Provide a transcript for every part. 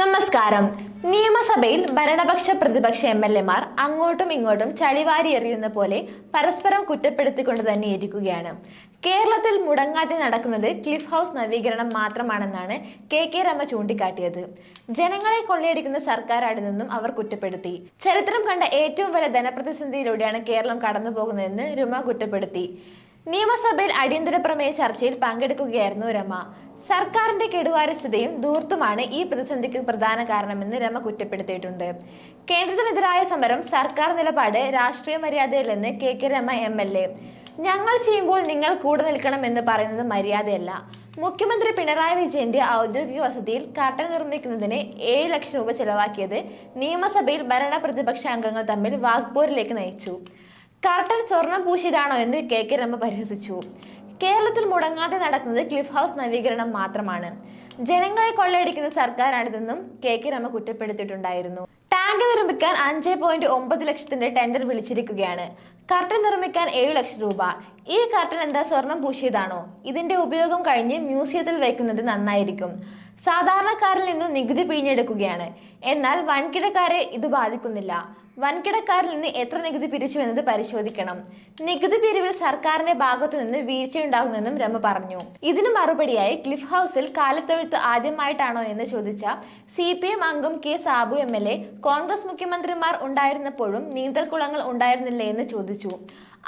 നമസ്കാരം. നിയമസഭയിൽ ഭരണപക്ഷ പ്രതിപക്ഷ എംഎൽഎമാർ അങ്ങോട്ടും ഇങ്ങോട്ടും ചളിവാരി എറിയുന്ന പോലെ പരസ്പരം കുറ്റപ്പെടുത്തിക്കൊണ്ട് തന്നെ ഇരിക്കുകയാണ്. കേരളത്തിൽ മുടങ്ങാതെ നടക്കുന്നത് ക്ലിഫ് ഹൗസ് നവീകരണം മാത്രമാണെന്നാണ് കെ രമ ചൂണ്ടിക്കാട്ടിയത്. ജനങ്ങളെ കൊള്ളയടിക്കുന്ന സർക്കാരാണിതെന്നും അവർ കുറ്റപ്പെടുത്തി. ചരിത്രം കണ്ട ഏറ്റവും വലിയ ധനപ്രതിസന്ധിയിലൂടെയാണ് കേരളം കടന്നുപോകുന്നതെന്ന് രമ കുറ്റപ്പെടുത്തി. നിയമസഭയിൽ അടിയന്തര പ്രമേയ ചർച്ചയിൽ പങ്കെടുക്കുകയായിരുന്നു രമ. സർക്കാരിന്റെ കെടുകാര്യസ്ഥതയും ധൂർത്തുമാണ് ഈ പ്രതിസന്ധിക്ക് പ്രധാന കാരണമെന്ന് രമ കുറ്റപ്പെടുത്തിയിട്ടുണ്ട്. കേന്ദ്രത്തിനെതിരായ സമരം സർക്കാർ നിലപാട് രാഷ്ട്രീയ മര്യാദയില്ലെന്ന് കെ രമ എംഎൽഎ. ഞങ്ങൾ ചെയ്യുമ്പോൾ നിങ്ങൾ കൂടെ നിൽക്കണം എന്ന് പറയുന്നത് മര്യാദയല്ല. മുഖ്യമന്ത്രി പിണറായി വിജയന്റെ ഔദ്യോഗിക വസതിയിൽ കർട്ടൻ നിർമ്മിക്കുന്നതിന് 7 ലക്ഷം രൂപ ചെലവാക്കിയത് നിയമസഭയിൽ ഭരണ പ്രതിപക്ഷ അംഗങ്ങൾ തമ്മിൽ വാഗ്പോരിലേക്ക് നയിച്ചു. കർട്ടൻ സ്വർണം പൂശിയതാണോ എന്ന് കെ രമ പരിഹസിച്ചു. കേരളത്തിൽ മുടങ്ങാതെ നടക്കുന്നത് ക്ലിഫ് ഹൗസ് നവീകരണം മാത്രമാണ്. ജനങ്ങളെ കൊള്ളയടിക്കുന്ന സർക്കാരാണിതെന്നും കെ രമ കുറ്റപ്പെടുത്തിയിട്ടുണ്ടായിരുന്നു. ടാങ്ക് നിർമ്മിക്കാൻ 5.9 ലക്ഷത്തിന്റെ ടെൻഡർ വിളിച്ചിരിക്കുകയാണ്. കർട്ടൻ നിർമ്മിക്കാൻ 7 ലക്ഷം രൂപ. ഈ കർട്ടൻ എന്താ സ്വർണം പൂശിയതാണോ? ഇതിന്റെ ഉപയോഗം കഴിഞ്ഞ് മ്യൂസിയത്തിൽ വയ്ക്കുന്നത് നന്നായിരിക്കും. സാധാരണക്കാരിൽ നിന്നും നികുതി പിഴിഞ്ഞെടുക്കുകയാണ്. എന്നാൽ വൻകിടക്കാരെ ഇത് ബാധിക്കുന്നില്ല. വൻകിടക്കാരിൽ നിന്ന് എത്ര നികുതി പിരിച്ചുവെന്നത് പരിശോധിക്കണം. നികുതി പിരിവിൽ സർക്കാരിന്റെ ഭാഗത്തു നിന്ന് വീഴ്ചയുണ്ടാകുമെന്നും രമ പറഞ്ഞു. ഇതിന് മറുപടിയായി ക്ലിഫ് ഹൗസിൽ കാലത്തൊഴുത്ത് ആദ്യമായിട്ടാണോ എന്ന് ചോദിച്ച CPM അംഗം കെ സാബു എംഎൽഎ, കോൺഗ്രസ് മുഖ്യമന്ത്രിമാർ ഉണ്ടായിരുന്നപ്പോഴും നീന്തൽക്കുളങ്ങൾ ഉണ്ടായിരുന്നില്ലേ എന്ന് ചോദിച്ചു.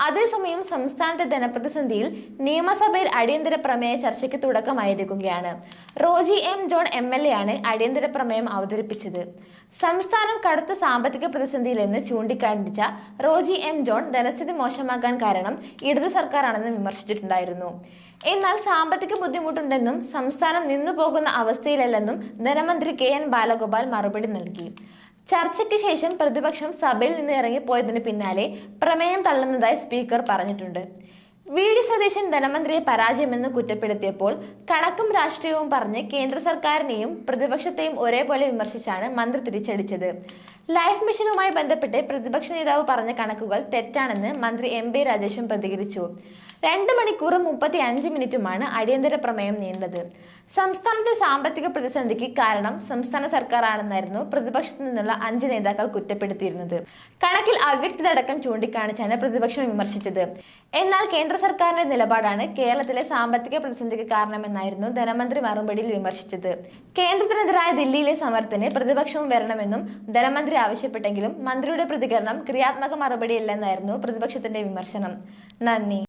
അതേസമയം സംസ്ഥാനത്തെ ധനപ്രതിസന്ധിയിൽ നിയമസഭയിൽ അടിയന്തര പ്രമേയ ചർച്ചയ്ക്ക് തുടക്കമായിരിക്കുകയാണ്. റോജി എം ജോൺ MLA ആണ് അടിയന്തര പ്രമേയം അവതരിപ്പിച്ചത്. സംസ്ഥാനം കടുത്ത സാമ്പത്തിക പ്രതിസന്ധിയിലെന്ന് ചൂണ്ടിക്കാണിച്ച റോജി എം ജോൺ ധനസ്ഥിതി മോശമാക്കാൻ കാരണം ഇടതു സർക്കാരാണെന്ന് വിമർശിച്ചിട്ടുണ്ടായിരുന്നു. എന്നാൽ സാമ്പത്തിക ബുദ്ധിമുട്ടുണ്ടെന്നും സംസ്ഥാനം നിന്നുപോകുന്ന അവസ്ഥയിലല്ലെന്നും ധനമന്ത്രി KN ബാലഗോപാൽ മറുപടി നൽകി. ചർച്ചയ്ക്ക് ശേഷം പ്രതിപക്ഷം സഭയിൽ നിന്ന് ഇറങ്ങിപ്പോയതിന് പിന്നാലെ പ്രമേയം തള്ളുന്നതായി സ്പീക്കർ പറഞ്ഞിട്ടുണ്ട്. VD സതീശൻ ധനമന്ത്രിയെ പരാജയമെന്ന് കുറ്റപ്പെടുത്തിയപ്പോൾ കണക്കും രാഷ്ട്രീയവും പറഞ്ഞ് കേന്ദ്ര സർക്കാരിനെയും പ്രതിപക്ഷത്തെയും ഒരേപോലെ വിമർശിച്ചാണ് മന്ത്രി തിരിച്ചടിച്ചത്. ലൈഫ് മിഷനുമായി ബന്ധപ്പെട്ട് പ്രതിപക്ഷ നേതാവ് പറഞ്ഞ കണക്കുകൾ തെറ്റാണെന്ന് മന്ത്രി MB രാജേഷും പ്രതികരിച്ചു. 2 മണിക്കൂറും 35 മിനിറ്റുമാണ് അടിയന്തര പ്രമേയം നീണ്ടത്. സംസ്ഥാനത്തെ സാമ്പത്തിക പ്രതിസന്ധിക്ക് കാരണം സംസ്ഥാന സർക്കാരാണെന്നായിരുന്നു പ്രതിപക്ഷത്തു നിന്നുള്ള 5 നേതാക്കൾ കുറ്റപ്പെടുത്തിയിരുന്നത്. കണക്കിൽ അവ്യക്തതയടക്കം ചൂണ്ടിക്കാണിച്ചാണ് പ്രതിപക്ഷം വിമർശിച്ചത്. എന്നാൽ കേന്ദ്ര സർക്കാരിന്റെ നിലപാടാണ് കേരളത്തിലെ സാമ്പത്തിക പ്രതിസന്ധിക്ക് കാരണമെന്നായിരുന്നു ധനമന്ത്രി മറുപടിയിൽ വിമർശിച്ചത്. കേന്ദ്രത്തിനെതിരായ ദില്ലിയിലെ സമരത്തിന് പ്രതിപക്ഷവും വരണമെന്നും ധനമന്ത്രി ആവശ്യപ്പെട്ടെങ്കിലും മന്ത്രിയുടെ പ്രതികരണം ക്രിയാത്മക മറുപടിയില്ലെന്നായിരുന്നു പ്രതിപക്ഷത്തിന്റെ വിമർശനം. നന്ദി.